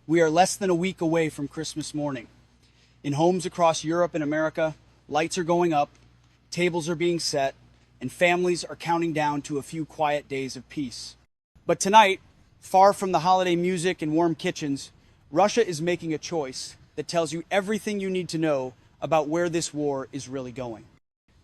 We are less than a week away from Christmas morning. In homes across Europe and America, lights are going up, tables are being set, and families are counting down to a few quiet days of peace. But tonight, far from the holiday music and warm kitchens, Russia is making a choice that tells you everything you need to know about where this war is really going.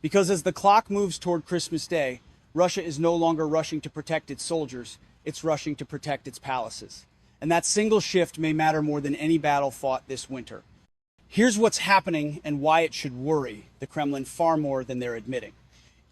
Because as the clock moves toward Christmas Day, Russia is no longer rushing to protect its soldiers, it's rushing to protect its palaces. And that single shift may matter more than any battle fought this winter. Here's what's happening and why it should worry the Kremlin far more than they're admitting.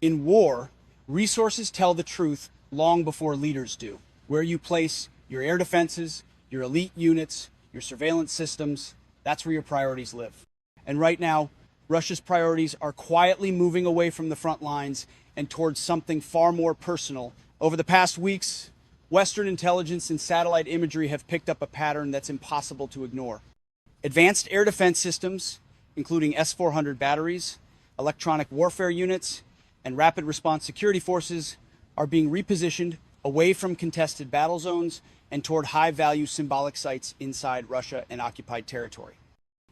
In war, resources tell the truth long before leaders do. Where you place your air defenses, your elite units, your surveillance systems, that's where your priorities live. And right now, Russia's priorities are quietly moving away from the front lines and towards something far more personal. Over the past weeks, Western intelligence and satellite imagery have picked up a pattern that's impossible to ignore. Advanced air defense systems, including S-400 batteries, electronic warfare units, and rapid response security forces, are being repositioned away from contested battle zones and toward high-value symbolic sites inside Russia and occupied territory.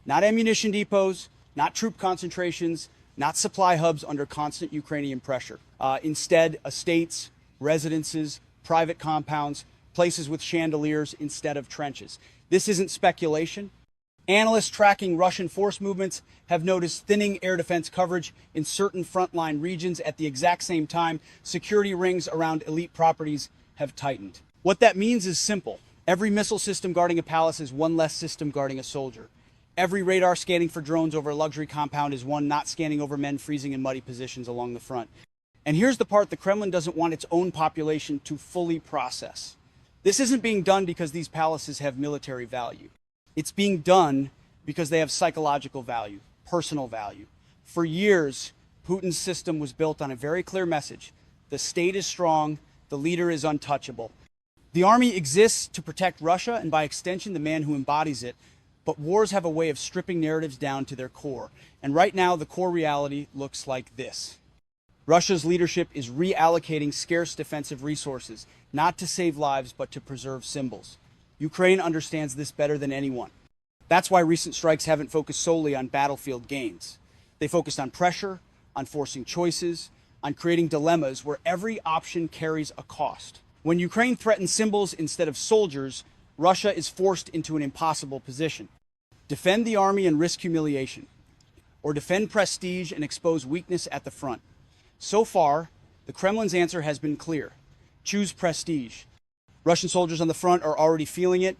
Not ammunition depots, not troop concentrations, not supply hubs under constant Ukrainian pressure. Instead, estates, residences, private compounds, places with chandeliers instead of trenches. This isn't speculation. Analysts tracking Russian force movements have noticed thinning air defense coverage in certain frontline regions at the exact same time security rings around elite properties have tightened. What that means is simple. Every missile system guarding a palace is one less system guarding a soldier. Every radar scanning for drones over a luxury compound is one not scanning over men freezing in muddy positions along the front. And here's the part the Kremlin doesn't want its own population to fully process. This isn't being done because these palaces have military value. It's being done because they have psychological value, personal value. For years, Putin's system was built on a very clear message. The state is strong, the leader is untouchable. The army exists to protect Russia and by extension the man who embodies it, but wars have a way of stripping narratives down to their core. And right now the core reality looks like this. Russia's leadership is reallocating scarce defensive resources, not to save lives, but to preserve symbols. Ukraine understands this better than anyone. That's why recent strikes haven't focused solely on battlefield gains. They focused on pressure, on forcing choices, on creating dilemmas where every option carries a cost. When Ukraine threatens symbols instead of soldiers, Russia is forced into an impossible position. Defend the army and risk humiliation, or defend prestige and expose weakness at the front. So far, the Kremlin's answer has been clear. Choose prestige. Russian soldiers on the front are already feeling it.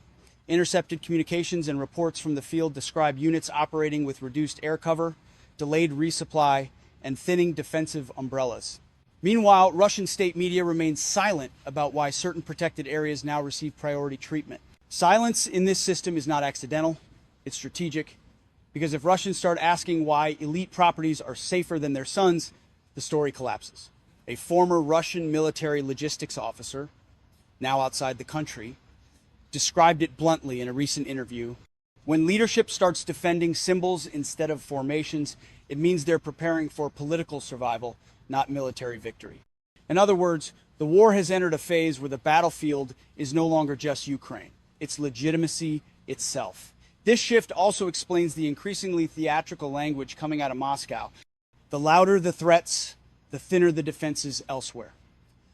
Intercepted communications and reports from the field describe units operating with reduced air cover, delayed resupply, and thinning defensive umbrellas. Meanwhile, Russian state media remains silent about why certain protected areas now receive priority treatment. Silence in this system is not accidental, it's strategic, because if Russians start asking why elite properties are safer than their sons, the story collapses. A former Russian military logistics officer, now outside the country, described it bluntly in a recent interview. When leadership starts defending symbols instead of formations, it means they're preparing for political survival, not military victory. In other words, the war has entered a phase where the battlefield is no longer just Ukraine. It's legitimacy itself. This shift also explains the increasingly theatrical language coming out of Moscow. The louder the threats, the thinner the defenses elsewhere.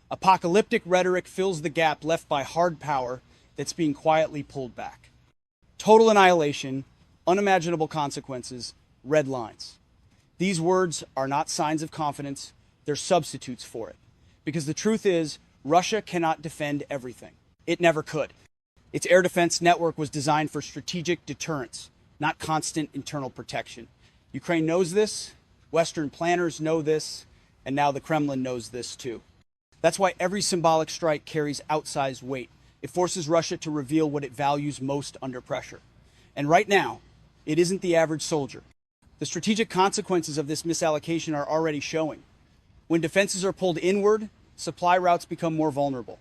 Apocalyptic rhetoric fills the gap left by hard power that's being quietly pulled back. Total annihilation, unimaginable consequences, red lines. These words are not signs of confidence, they're substitutes for it. Because the truth is, Russia cannot defend everything. It never could. Its air defense network was designed for strategic deterrence, not constant internal protection. Ukraine knows this, Western planners know this, and now the Kremlin knows this too. That's why every symbolic strike carries outsized weight. It forces Russia to reveal what it values most under pressure. And right now, it isn't the average soldier. The strategic consequences of this misallocation are already showing. When defenses are pulled inward, supply routes become more vulnerable.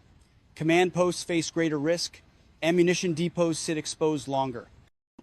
Command posts face greater risk. Ammunition depots sit exposed longer.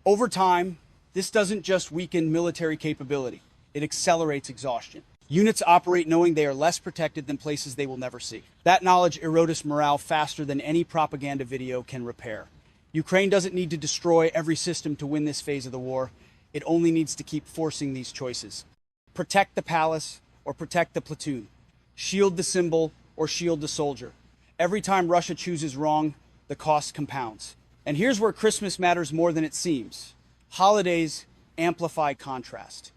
Over time, this doesn't just weaken military capability. It accelerates exhaustion. Units operate knowing they are less protected than places they will never see. That knowledge erodes morale faster than any propaganda video can repair. Ukraine doesn't need to destroy every system to win this phase of the war. It only needs to keep forcing these choices. Protect the palace or protect the platoon. Shield the symbol or shield the soldier. Every time Russia chooses wrong, the cost compounds. And here's where Christmas matters more than it seems. Holidays amplify contrast.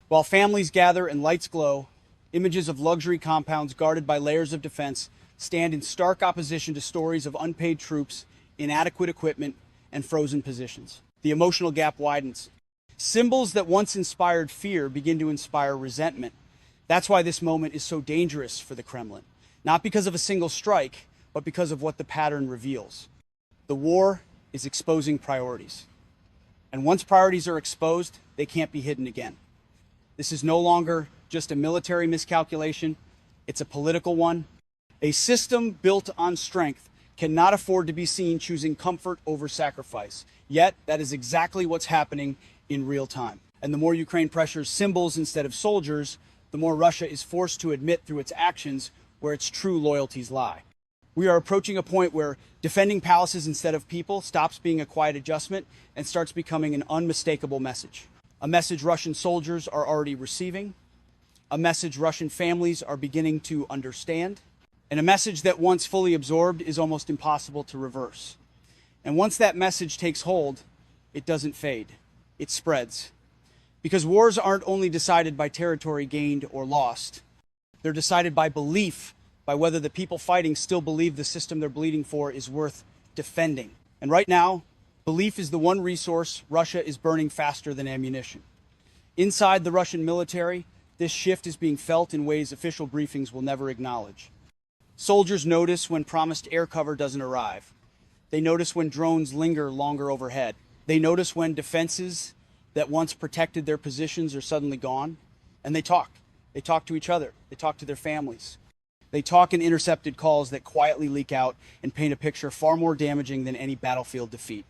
While families gather and lights glow, images of luxury compounds guarded by layers of defense stand in stark opposition to stories of unpaid troops, inadequate equipment, and frozen positions. The emotional gap widens. Symbols that once inspired fear begin to inspire resentment. That's why this moment is so dangerous for the Kremlin. Not because of a single strike, but because of what the pattern reveals. The war is exposing priorities. And once priorities are exposed, they can't be hidden again. This is no longer just a military miscalculation, it's a political one. A system built on strength cannot afford to be seen choosing comfort over sacrifice. Yet, that is exactly what's happening in real time. And the more Ukraine pressures symbols instead of soldiers, the more Russia is forced to admit through its actions where its true loyalties lie. We are approaching a point where defending palaces instead of people stops being a quiet adjustment and starts becoming an unmistakable message. A message Russian soldiers are already receiving, a message Russian families are beginning to understand, and a message that once fully absorbed is almost impossible to reverse. And once that message takes hold, it doesn't fade, it spreads. Because wars aren't only decided by territory gained or lost, they're decided by belief, by whether the people fighting still believe the system they're bleeding for is worth defending. And right now, belief is the one resource Russia is burning faster than ammunition. Inside the Russian military, this shift is being felt in ways official briefings will never acknowledge. Soldiers notice when promised air cover doesn't arrive. They notice when drones linger longer overhead. They notice when defenses that once protected their positions are suddenly gone. And they talk. They talk to each other. They talk to their families. They talk in intercepted calls that quietly leak out and paint a picture far more damaging than any battlefield defeat.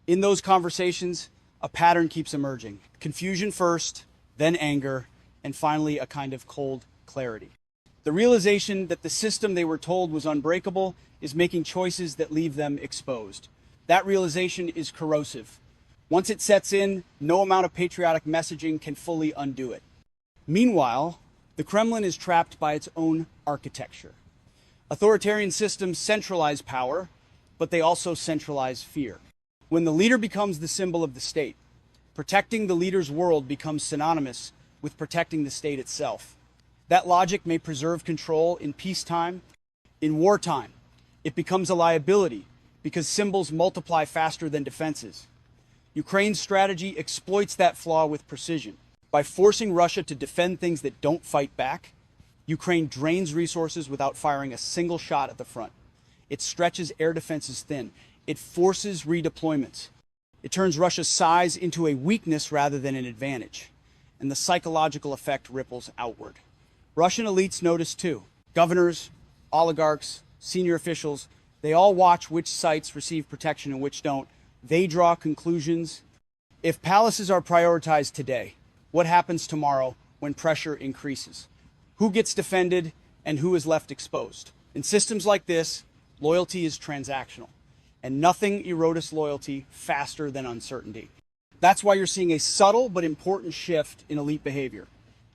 In those conversations, a pattern keeps emerging. Confusion first, then anger, and finally a kind of cold clarity. The realization that the system they were told was unbreakable is making choices that leave them exposed. That realization is corrosive. Once it sets in, no amount of patriotic messaging can fully undo it. Meanwhile, the Kremlin is trapped by its own architecture. Authoritarian systems centralize power, but they also centralize fear. When the leader becomes the symbol of the state, protecting the leader's world becomes synonymous with protecting the state itself. That logic may preserve control in peacetime. In wartime, it becomes a liability because symbols multiply faster than defenses. Ukraine's strategy exploits that flaw with precision. By forcing Russia to defend things that don't fight back, Ukraine drains resources without firing a single shot at the front. It stretches air defenses thin. It forces redeployments. It turns Russia's size into a weakness rather than an advantage. And the psychological effect ripples outward. Russian elites notice too. Governors, oligarchs, senior officials, they all watch which sites receive protection and which don't. They draw conclusions. If palaces are prioritized today, what happens tomorrow when pressure increases? Who gets defended and who is left exposed? In systems like this, loyalty is transactional, and nothing erodes loyalty faster than uncertainty. That's why you're seeing a subtle but important shift in elite behavior.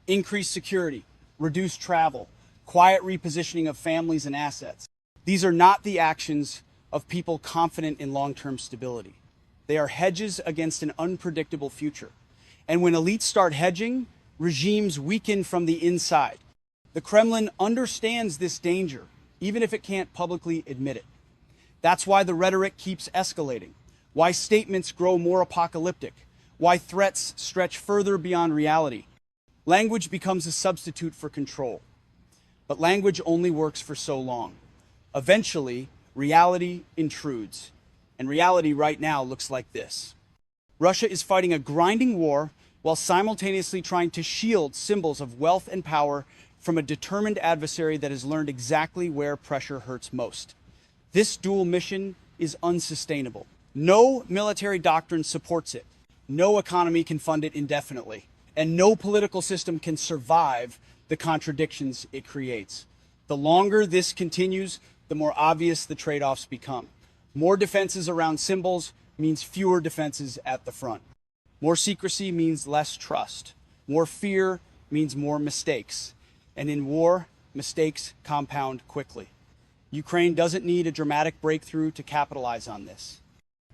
Increased security, reduced travel, quiet repositioning of families and assets. These are not the actions of people confident in long-term stability. They are hedges against an unpredictable future. And when elites start hedging, regimes weaken from the inside. The Kremlin understands this danger, even if it can't publicly admit it. That's why the rhetoric keeps escalating, why statements grow more apocalyptic, why threats stretch further beyond reality. Language becomes a substitute for control. But language only works for so long. Eventually, reality intrudes. And reality right now looks like this. Russia is fighting a grinding war while simultaneously trying to shield symbols of wealth and power from a determined adversary that has learned exactly where pressure hurts most. This dual mission is unsustainable. No military doctrine supports it. No economy can fund it indefinitely. And no political system can survive the contradictions it creates. The longer this continues, the more obvious the trade-offs become. More defenses around symbols means fewer defenses at the front. More secrecy means less trust. More fear means more mistakes. And in war, mistakes compound quickly. Ukraine doesn't need a dramatic breakthrough to capitalize on this.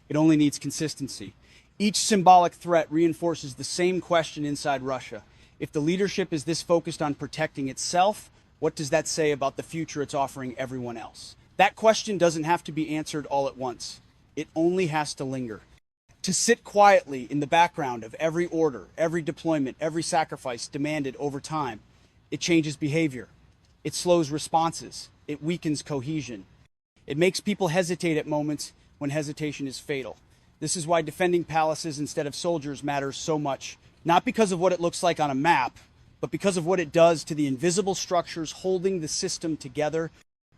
It only needs consistency. Each symbolic threat reinforces the same question inside Russia. If the leadership is this focused on protecting itself, what does that say about the future it's offering everyone else? That question doesn't have to be answered all at once. It only has to linger. To sit quietly in the background of every order, every deployment, every sacrifice demanded over time. It changes behavior. It slows responses. It weakens cohesion. It makes people hesitate at moments when hesitation is fatal. This is why defending palaces instead of soldiers matters so much, not because of what it looks like on a map, but because of what it does to the invisible structures holding the system together: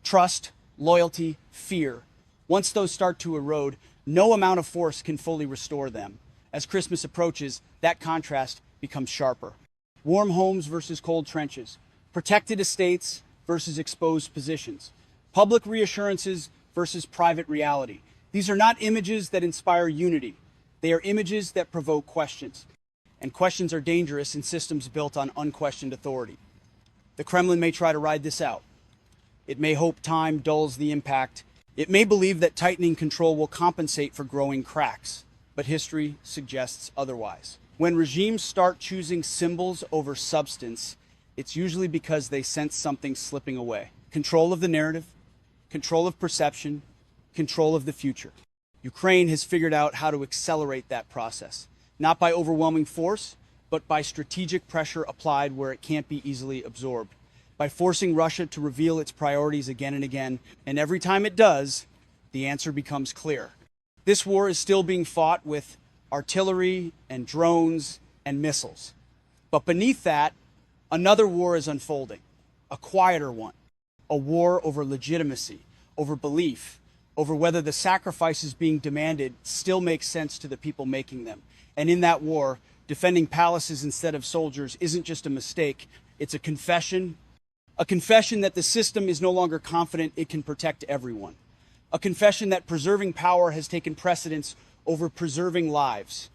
trust, loyalty, fear. Once those start to erode, no amount of force can fully restore them. As Christmas approaches, that contrast becomes sharper. Warm homes versus cold trenches, protected estates versus exposed positions, public reassurances versus private reality. These are not images that inspire unity. They are images that provoke questions. And questions are dangerous in systems built on unquestioned authority. The Kremlin may try to ride this out. It may hope time dulls the impact. It may believe that tightening control will compensate for growing cracks. But history suggests otherwise. When regimes start choosing symbols over substance, it's usually because they sense something slipping away. Control of the narrative, control of perception, control of the future. Ukraine has figured out how to accelerate that process, not by overwhelming force, but by strategic pressure applied where it can't be easily absorbed, by forcing Russia to reveal its priorities again and again, and every time it does, the answer becomes clear. This war is still being fought with artillery and drones and missiles. But beneath that, another war is unfolding, a quieter one, a war over legitimacy, over belief, over whether the sacrifices being demanded still make sense to the people making them. And in that war, defending palaces instead of soldiers isn't just a mistake, it's a confession that the system is no longer confident it can protect everyone. A confession that preserving power has taken precedence over preserving lives.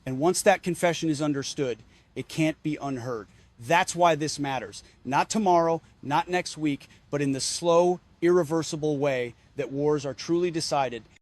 And once that confession is understood, it can't be unheard. That's why this matters. Not tomorrow, not next week, but in the slow, irreversible way that wars are truly decided